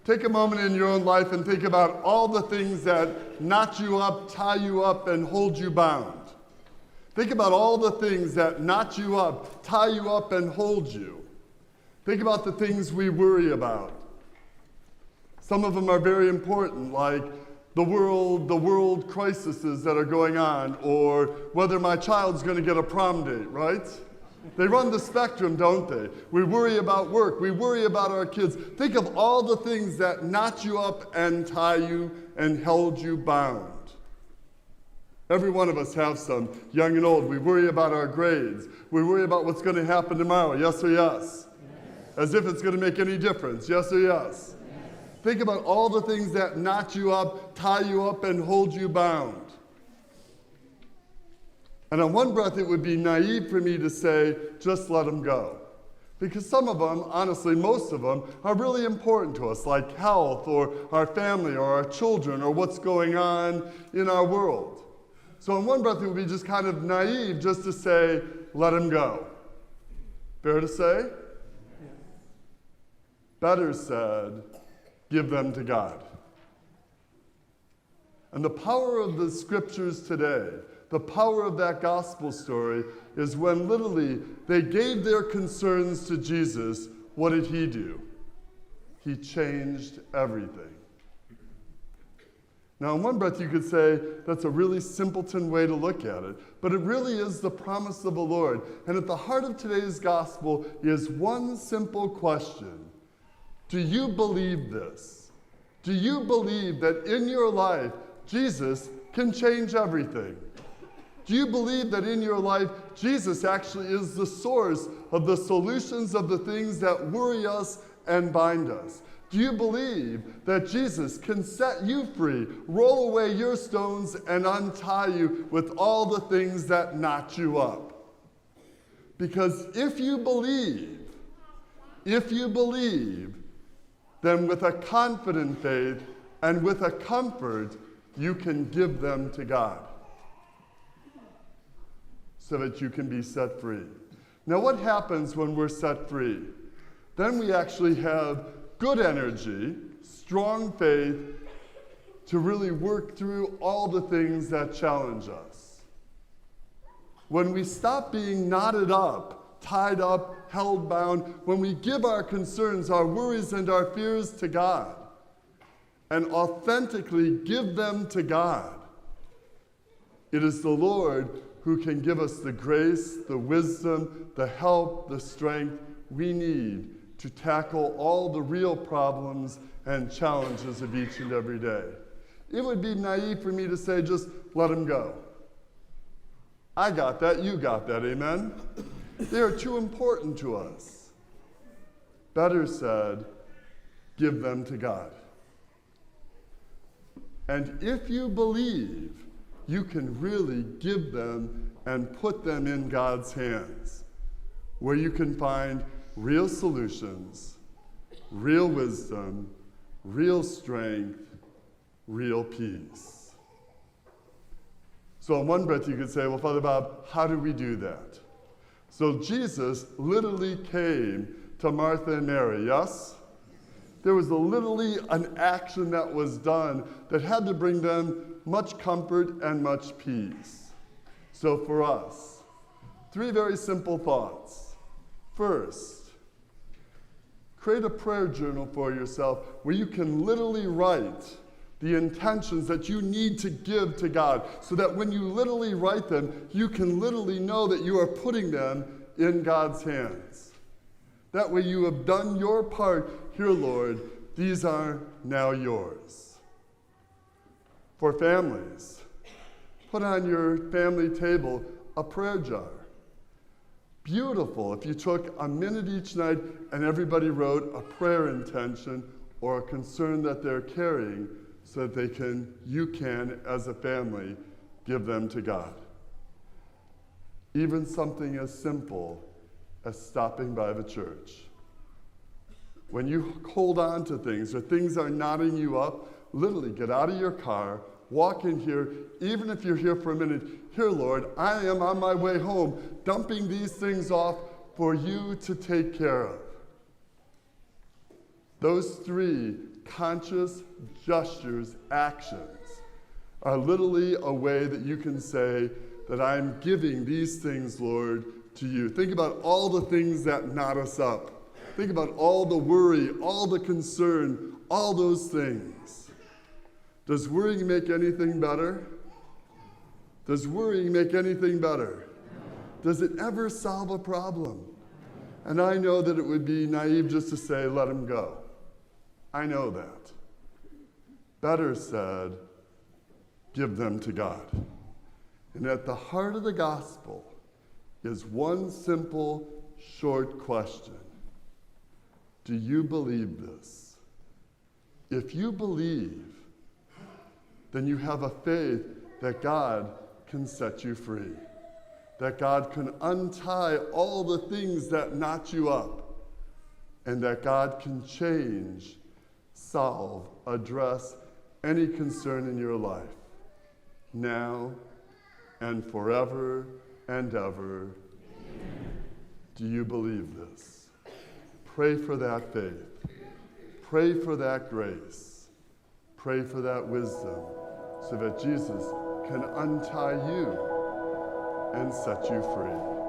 Take a moment in your own life and think about all the things that knot you up, tie you up, and hold you bound. Think about all the things that knot you up, tie you up, and hold you. Think about the things we worry about. Some of them are very important, like the world crises that are going on, or whether my child's going to get a prom date, right? They run the spectrum, don't they? We worry about work. We worry about our kids. Think of all the things that knot you up and tie you and held you bound. Every one of us have some, young and old. We worry about our grades. We worry about what's going to happen tomorrow, yes or yes? As if it's going to make any difference, yes or yes? Think about all the things that knot you up, tie you up, and hold you bound. And on one breath, it would be naive for me to say, just let them go. Because some of them, honestly, most of them, are really important to us, like health, or our family, or our children, or what's going on in our world. So on one breath, it would be just kind of naive just to say, let them go. Fair to say? Better said, give them to God. And the power of the scriptures today, the power of that gospel story, is when literally they gave their concerns to Jesus, what did he do? He changed everything. Now, in one breath, you could say that's a really simpleton way to look at it, but it really is the promise of the Lord. And at the heart of today's gospel is one simple question. Do you believe this? Do you believe that in your life, Jesus can change everything? Do you believe that in your life, Jesus actually is the source of the solutions of the things that worry us and bind us? Do you believe that Jesus can set you free, roll away your stones, and untie you with all the things that knot you up? Because if you believe, then with a confident faith and with a comfort, you can give them to God so that you can be set free. Now, what happens when we're set free? Then we actually have good energy, strong faith to really work through all the things that challenge us. When we stop being knotted up, tied up, held bound, when we give our concerns, our worries, and our fears to God, and authentically give them to God, it is the Lord who can give us the grace, the wisdom, the help, the strength we need to tackle all the real problems and challenges of each and every day. It would be naive for me to say, just let them go. I got that, you got that, amen? They are too important to us. Better said, give them to God. And if you believe, you can really give them and put them in God's hands, where you can find real solutions, real wisdom, real strength, real peace. So in one breath you could say, well, Father Bob, how do we do that? So Jesus literally came to Martha and Mary, yes? There was literally an action that was done that had to bring them much comfort and much peace. So for us, 3 very simple thoughts. First, create a prayer journal for yourself where you can literally write the intentions that you need to give to God, so that when you literally write them, you can literally know that you are putting them in God's hands. That way you have done your part. Here, Lord, these are now yours. For families, put on your family table a prayer jar. Beautiful if you took a minute each night and everybody wrote a prayer intention or a concern that they're carrying, so that you can, as a family, give them to God. Even something as simple as stopping by the church. When you hold on to things or things are knotting you up, literally get out of your car, walk in here, even if you're here for a minute. Here, Lord, I am on my way home, dumping these things off for you to take care of. Those 3 conscious gestures, actions, are literally a way that you can say that I'm giving these things, Lord, to you. Think about all the things that knot us up. Think about all the worry, all the concern, all those things. Does worrying make anything better? Does worrying make anything better? Does it ever solve a problem? And I know that it would be naive just to say, let them go. I know that. Better said, give them to God. And at the heart of the gospel is one simple, short question. Do you believe this? If you believe, then you have a faith that God can set you free, that God can untie all the things that knot you up, and that God can change, solve, address any concern in your life, now and forever and ever. Amen. Do you believe this? Pray for that faith. Pray for that grace. Pray for that wisdom so that Jesus can untie you and set you free.